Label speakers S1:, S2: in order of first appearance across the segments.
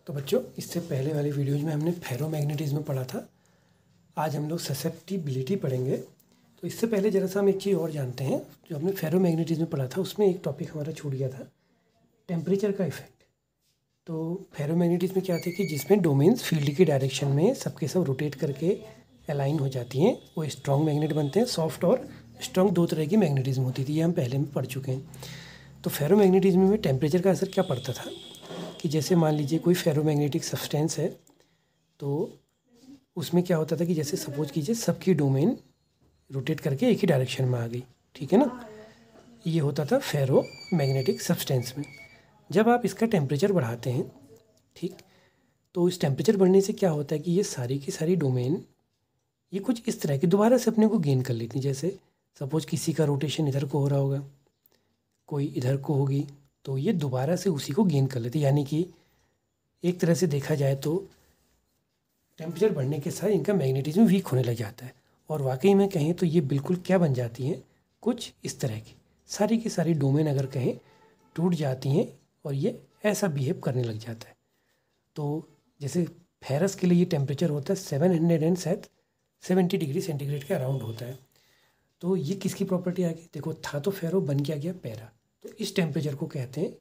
S1: तो बच्चों, इससे पहले वाली वीडियोज में हमने फेरोमैग्नेटिज्म पढ़ा था। आज हम लोग ससेप्टिबिलिटी पढ़ेंगे। तो इससे पहले जरा सा हम एक चीज़ और जानते हैं। जो हमने फेरोमैग्नेटिज्म पढ़ा था उसमें एक टॉपिक हमारा छूट गया था, टेम्परेचर का इफेक्ट। तो फेरोमैग्नेटिज्म में क्या थे कि जिसमें डोमेन्स फील्ड की डायरेक्शन में सबके सब रोटेट करके अलाइन हो जाती हैं, वो स्ट्रॉन्ग मैग्नेट बनते हैं। सॉफ्ट और स्ट्रॉन्ग दो तरह की मैग्नेटिज्म होती थी, ये हम पहले में पढ़ चुके हैं। तो फेरोमैग्नेटिज्म में टेम्परेचर का असर क्या पड़ता था कि जैसे मान लीजिए कोई फेरोमैग्नेटिक सब्सटेंस है, तो उसमें क्या होता था कि जैसे सपोज कीजिए सबकी डोमेन रोटेट करके एक ही डायरेक्शन में आ गई, ठीक है ना। ये होता था फेरोमैग्नेटिक सब्सटेंस में। जब आप इसका टेम्परेचर बढ़ाते हैं, ठीक, तो इस टेम्परेचर बढ़ने से क्या होता है कि ये सारी की सारी डोमेन ये कुछ इस तरह की दोबारा से अपने को गेन कर लेती हैं। जैसे सपोज किसी का रोटेशन इधर को हो रहा होगा, कोई इधर को होगी, तो ये दोबारा से उसी को गेन कर लेती है। यानी कि एक तरह से देखा जाए तो टेम्परेचर बढ़ने के साथ इनका मैग्नेटिज्म वीक होने लग जाता है। और वाकई में कहें तो ये बिल्कुल क्या बन जाती हैं, कुछ इस तरह की सारी डोमेन अगर कहें टूट जाती हैं और ये ऐसा बिहेव करने लग जाता है। तो जैसे फेरस के लिए ये टेम्परेचर होता है 770 डिग्री सेंटीग्रेड के अराउंड होता है। तो ये किसकी प्रॉपर्टी आ गई, देखो था तो फेरो, बन क्या गया पैरा। तो इस टेम्परेचर को कहते हैं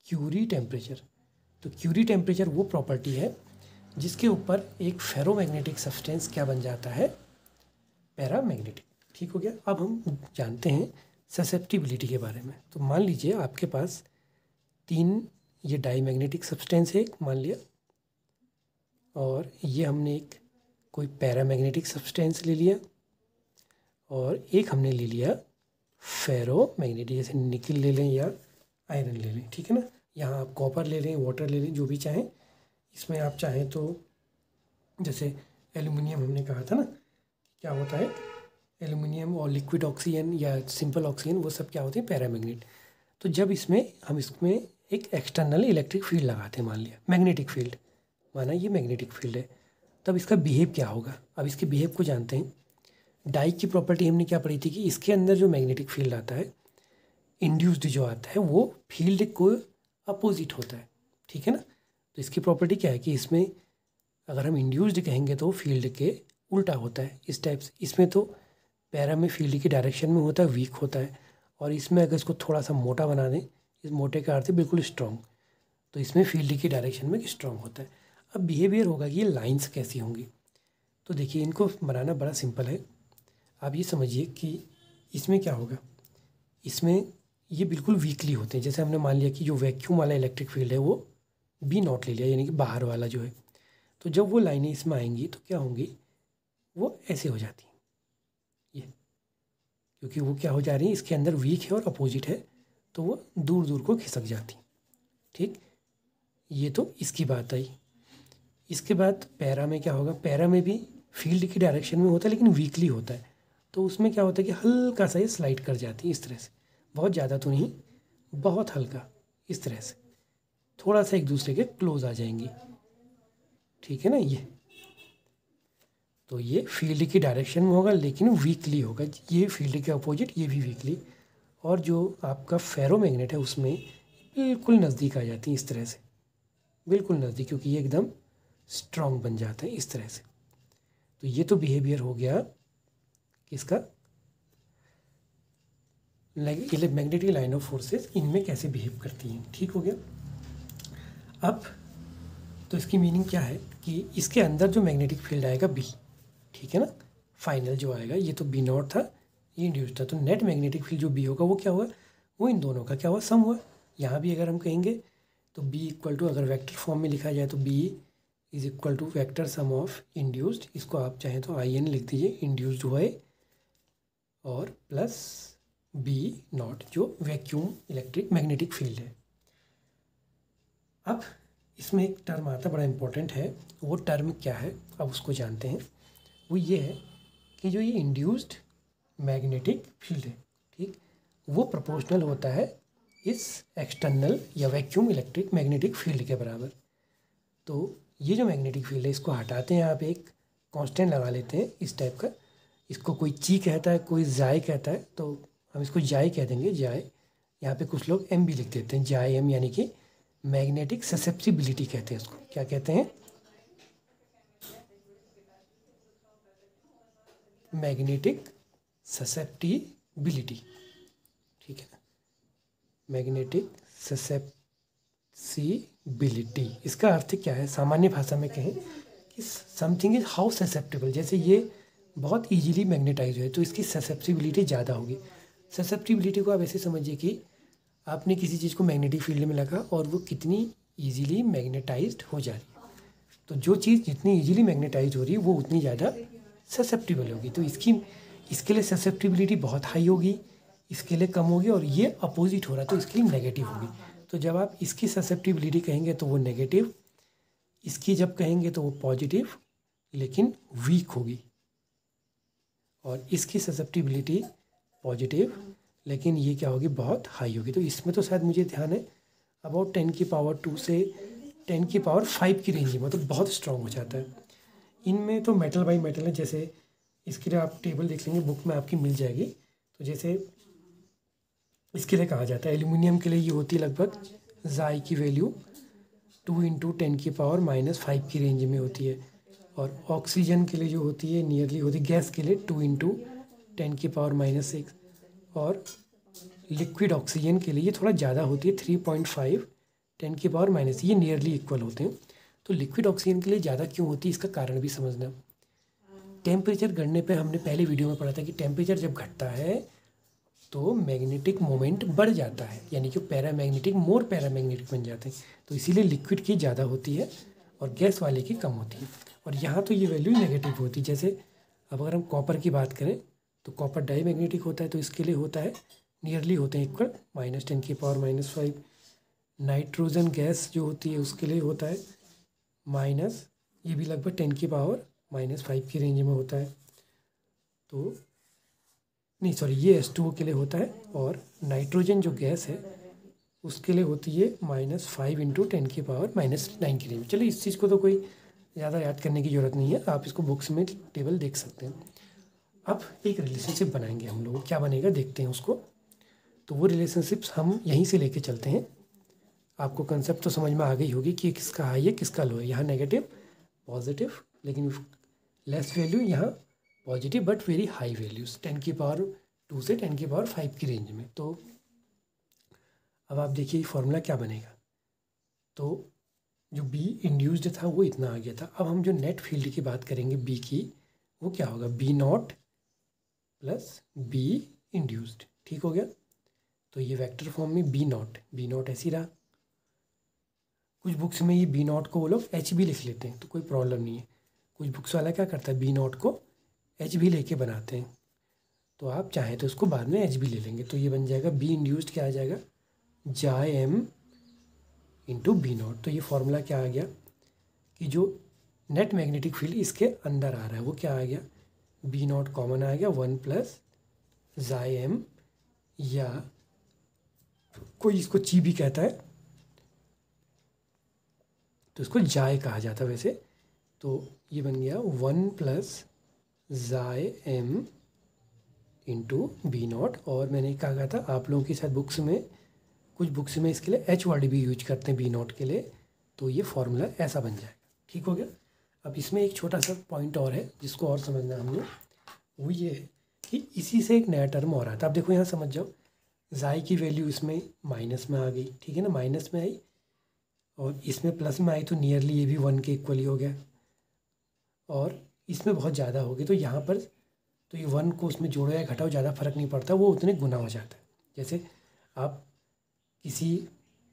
S1: क्यूरी टेम्परेचर। तो क्यूरी टेम्परेचर वो प्रॉपर्टी है जिसके ऊपर एक फेरोमैग्नेटिक सब्सटेंस क्या बन जाता है, पैरामैग्नेटिक। ठीक हो गया। अब हम जानते हैं ससेप्टिबिलिटी के बारे में। तो मान लीजिए आपके पास 3 ये डाईमैग्नेटिक सब्सटेंस है, एक मान लिया, और ये हमने एक कोई पैरामैग्नेटिक सब्सटेंस ले लिया, और एक हमने ले लिया फेरोमैग्नेटिक, जैसे निकल ले लें या आयरन ले लें, ठीक है ना। यहाँ आप कॉपर ले लें, वाटर ले लें, जो भी चाहें। इसमें आप चाहें तो जैसे एल्युमिनियम हमने कहा था ना, क्या होता है एल्युमिनियम, और लिक्विड ऑक्सीजन या सिंपल ऑक्सीजन, वो सब क्या होते हैं, पैरामैग्नेट। तो जब हम इसमें एक एक्सटर्नल इलेक्ट्रिक फील्ड लगाते हैं, मान लिया मैग्नेटिक फील्ड, माना ये मैग्नेटिक फील्ड है, तब इसका बिहेव क्या होगा। अब इसके बिहेव को जानते हैं। डाई की प्रॉपर्टी हमने क्या पढ़ी थी कि इसके अंदर जो मैग्नेटिक फील्ड आता है, इंड्यूस्ड जो आता है, वो फील्ड को अपोजिट होता है, ठीक है ना। तो इसकी प्रॉपर्टी क्या है कि इसमें अगर हम इंड्यूस्ड कहेंगे तो फील्ड के उल्टा होता है, इस टाइप से। इसमें तो पैरा में फील्ड की डायरेक्शन में होता है, वीक होता है। और इसमें अगर इसको थोड़ा सा मोटा बना दें, इस मोटे का अर्थ है बिल्कुल स्ट्रॉन्ग, तो इसमें फील्ड की डायरेक्शन में स्ट्रॉन्ग होता है। अब बिहेवियर होगा कि ये लाइन्स कैसी होंगी। तो देखिए, इनको बनाना बड़ा सिंपल है। आप ये समझिए कि इसमें क्या होगा, इसमें ये बिल्कुल वीकली होते हैं। जैसे हमने मान लिया कि जो वैक्यूम वाला इलेक्ट्रिक फील्ड है वो B0 ले लिया, यानी कि बाहर वाला जो है। तो जब वो लाइनें इसमें आएंगी तो क्या होंगी, वो ऐसे हो जाती हैं ये, क्योंकि वो क्या हो जा रही है, इसके अंदर वीक है और अपोजिट है, तो वो दूर दूर को खिसक जाती। ठीक, ये तो इसकी बात आई। इसके बाद पैरा में क्या होगा, पैरा में भी फील्ड की डायरेक्शन में होता है लेकिन वीकली होता है। तो उसमें क्या होता है कि हल्का सा ये स्लाइड कर जाती है इस तरह से, बहुत ज़्यादा तो नहीं, बहुत हल्का, इस तरह से थोड़ा सा एक दूसरे के क्लोज आ जाएंगी, ठीक है ना। ये तो ये फील्ड की डायरेक्शन में होगा लेकिन वीकली होगा, ये फील्ड के अपोजिट, ये भी वीकली। और जो आपका फेरोमैग्नेट है उसमें बिल्कुल नज़दीक आ जाती है, इस तरह से बिल्कुल नज़दीक, क्योंकि ये एकदम स्ट्रॉन्ग बन जाता है इस तरह से। तो ये तो बिहेवियर हो गया किसका, मैग्नेटिक लाइन ऑफ फोर्सेस इनमें कैसे बिहेव करती हैं। ठीक हो गया। अब तो इसकी मीनिंग क्या है कि इसके अंदर जो मैग्नेटिक फील्ड आएगा B, ठीक है ना, फाइनल जो आएगा, ये तो B0 था, ये इंड्यूस्ड था। तो नेट मैग्नेटिक फील्ड जो B होगा वो क्या हुआ, वो इन दोनों का क्या हुआ, सम हुआ। यहाँ भी अगर हम कहेंगे तो B इक्वल टू, अगर वेक्टर फॉर्म में लिखा जाए तो B is equal to vector sum of induced, इसको आप चाहें तो IN लिख दीजिए, इंड्यूस्ड हुआ है, और प्लस B0 जो वैक्यूम इलेक्ट्रिक मैग्नेटिक फील्ड है। अब इसमें एक टर्म आता बड़ा इम्पोर्टेंट है, वो टर्म क्या है, अब उसको जानते हैं। वो ये है कि जो ये इंड्यूस्ड मैग्नेटिक फील्ड है, ठीक, वो प्रोपोर्शनल होता है इस एक्सटर्नल या वैक्यूम इलेक्ट्रिक मैग्नेटिक फील्ड के बराबर। तो ये जो मैग्नेटिक फील्ड है, इसको हटाते हैं, आप एक कांस्टेंट लगा लेते हैं इस टाइप का। इसको कोई ची कहता है, कोई जाय कहता है, तो हम इसको जाय कह देंगे, जाय। यहाँ पे कुछ लोग M भी लिख देते हैं, जाय M, यानी कि मैग्नेटिक ससेप्टिबिलिटी कहते हैं इसको। क्या कहते हैं? Magnetic susceptibility. ठीक है, मैग्नेटिक ससेप्टिबिलिटी इसका अर्थ क्या है? सामान्य भाषा में कहें कि समथिंग इज हाउ ससेप्टेबल, जैसे ये बहुत इजीली मैग्नेटाइज है तो इसकी ससेप्टिबिलिटी ज़्यादा होगी। ससेप्टिबिलिटी को आप ऐसे समझिए कि आपने किसी चीज़ को मैग्नेटिक फील्ड में लगा और वो कितनी इजीली मैग्नेटाइज्ड हो जा रही है। तो जो चीज़ जितनी इजीली मैग्नेटाइज हो रही है वो उतनी ज़्यादा ससेप्टिबल होगी। तो इसके लिए ससेप्टिबिलिटी बहुत हाई होगी, इसके लिए कम होगी, और ये अपोजिट हो रहा है तो इसके लिए नेगेटिव होगी। तो जब आप इसकी ससेप्टिबिलिटी कहेंगे तो वो नेगेटिव, इसकी जब कहेंगे तो वो पॉजिटिव लेकिन वीक होगी, और इसकी ससेप्टिबिलिटी पॉजिटिव लेकिन ये क्या होगी? बहुत हाई होगी। तो इसमें तो शायद मुझे ध्यान है अबाउट 10⁻² से 10⁵ की रेंज में, मतलब बहुत स्ट्रॉन्ग हो जाता है। इनमें तो मेटल बाई मेटल है, जैसे इसके लिए आप टेबल देख लेंगे, बुक में आपकी मिल जाएगी। तो जैसे इसके लिए कहा जाता है एल्यूमिनियम के लिए ये होती है लगभग जाई की वैल्यू 2 × 10⁻⁻5 की रेंज में होती है, और ऑक्सीजन के लिए जो होती है नियरली होती है, गैस के लिए 2 × 10⁻⁻6, और लिक्विड ऑक्सीजन के लिए ये थोड़ा ज़्यादा होती है 3.5 10⁻⁻, ये नियरली इक्वल होते हैं। तो लिक्विड ऑक्सीजन के लिए ज़्यादा क्यों होती है इसका कारण भी समझना। टेम्परेचर बढ़ने पे हमने पहले वीडियो में पढ़ा था कि टेम्परेचर जब घटता है तो मैग्नेटिक मोमेंट बढ़ जाता है, यानी कि पैरामैग्नेटिक मोर पैरामैग्नेटिक बन जाते हैं। तो इसीलिए लिक्विड की ज़्यादा होती है और गैस वाले की कम होती है। और यहाँ तो ये वैल्यू नेगेटिव होती है। जैसे अब अगर हम कॉपर की बात करें तो कॉपर डाईमैग्नेटिक होता है, तो इसके लिए होता है नियरली होते हैं इक्वल -10⁻⁻5। नाइट्रोजन गैस जो होती है उसके लिए होता है माइनस, ये भी लगभग 10⁻⁻5 की रेंज में होता है। तो नहीं सॉरी, ये H2O के लिए होता है, और नाइट्रोजन जो गैस है उसके लिए होती है -5 × 10⁻⁻9 की रेंज। चलिए इस चीज़ को तो कोई ज़्यादा याद करने की ज़रूरत नहीं है, आप इसको बुक्स में टेबल देख सकते हैं। अब एक रिलेशनशिप बनाएंगे हम लोग, क्या बनेगा देखते हैं उसको। तो वो रिलेशनशिप्स हम यहीं से लेके चलते हैं। आपको कंसेप्ट तो समझ में आ गई होगी कि किसका हाई है किसका लो है। यहाँ नेगेटिव पॉजिटिव, लेकिन लेस वैल्यू, यहाँ positive but very high values 10⁻² से 10⁻5 की रेंज में। तो अब आप देखिए फॉर्मूला क्या बनेगा। तो जो बी इंड्यूस्ड था वो इतना आ गया था। अब हम जो नेट फील्ड की बात करेंगे बी की, वो क्या होगा? B0 + B induced. ठीक हो गया। तो ये वेक्टर फॉर्म में B0 ऐसी रहा। कुछ बुक्स में ये B0 को वो लोग H भी लिख लेते हैं, तो कोई प्रॉब्लम नहीं है। कुछ बुक्स वाला क्या करता है, B0 को H भी लेके बनाते हैं। तो आप चाहें तो उसको बाद में H भी ले लेंगे। तो ये बन जाएगा B इंड्यूस्ड क्या आ जाएगा? JM × B0। तो ये फॉर्मूला क्या आ गया कि जो नेट मैग्नेटिक फील्ड इसके अंदर आ रहा है वो क्या आ गया? B0 कॉमन आ गया 1 + JM, या कोई इसको ची भी कहता है, तो इसको जाय कहा जाता है वैसे। तो ये बन गया 1 + JM × B0। और मैंने कहा था आप लोगों के साथ बुक्स में, कुछ बुक्स में इसके लिए H वर्ड भी यूज करते हैं B0 के लिए। तो ये फॉर्मूला ऐसा बन जाएगा। ठीक हो गया। अब इसमें एक छोटा सा पॉइंट और है जिसको और समझना हमने, वो ये है कि इसी से एक नया टर्म और आता है। अब देखो यहाँ समझ जाओ, जाई की वैल्यू इसमें माइनस में आ गई, ठीक है ना, माइनस में आई, और इसमें प्लस में आई तो नियरली ये भी 1 के इक्वल ही हो गया, और इसमें बहुत ज़्यादा हो गई। तो यहाँ पर तो ये 1 को उसमें जोड़ो या घटाओ ज़्यादा फर्क नहीं पड़ता, वो उतने गुना हो जाता है। जैसे आप किसी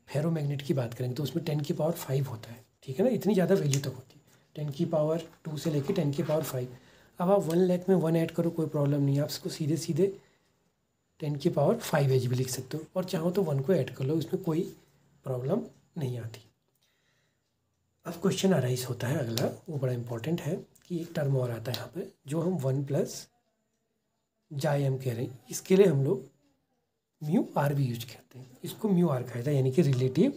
S1: फेरोमैग्नेट की बात करेंगे तो उसमें 10⁵ होता है, ठीक है ना, इतनी ज़्यादा वैल्यू तक होती है 10⁵2 से लेके 10⁵5। अब आप 1 लाख में 1 ऐड करो कोई प्रॉब्लम नहीं है, आप इसको सीधे सीधे 10⁵5 भी लिख सकते हो, और चाहो तो 1 को ऐड कर लो, इसमें कोई प्रॉब्लम नहीं आती। अब क्वेश्चन अराइज होता है अगला, वो बड़ा इंपॉर्टेंट है कि एक टर्म और आता है यहाँ पे जो हम 1 + JM कह रहे हैं, इसके लिए हम लोग μr भी यूज करते हैं। इसको μr कहा जाता है, यानी कि रिलेटिव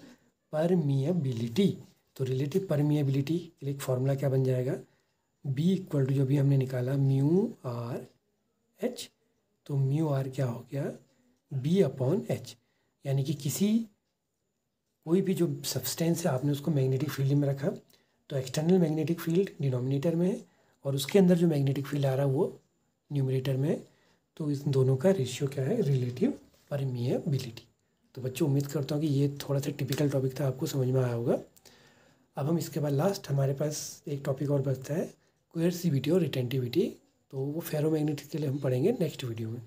S1: परमिएबिलिटी। तो रिलेटिव परमिएबिलिटी के लिए एक फॉर्मूला क्या बन जाएगा? B = जो भी हमने निकाला μRH, तो μr क्या हो गया? B/H, यानी कि किसी कोई भी जो सब्सटेंस है आपने उसको मैग्नेटिक फील्ड में रखा, तो एक्सटर्नल मैग्नेटिक फील्ड डिनोमिनेटर में है और उसके अंदर जो मैग्नेटिक फील्ड आ रहा है वो न्यूमरेटर में है। तो इस दोनों का रेशियो क्या है, रिलेटिव परमिएबिलिटी। तो बच्चों उम्मीद करता हूँ कि ये थोड़ा सा टिपिकल टॉपिक था, आपको समझ में आया होगा। अब हम इसके बाद लास्ट हमारे पास एक टॉपिक और बचता है, कोएर्सिविटी और रिटेंटिविटी। तो वो फेरोमैग्नेटिक के लिए हम पढ़ेंगे नेक्स्ट वीडियो में।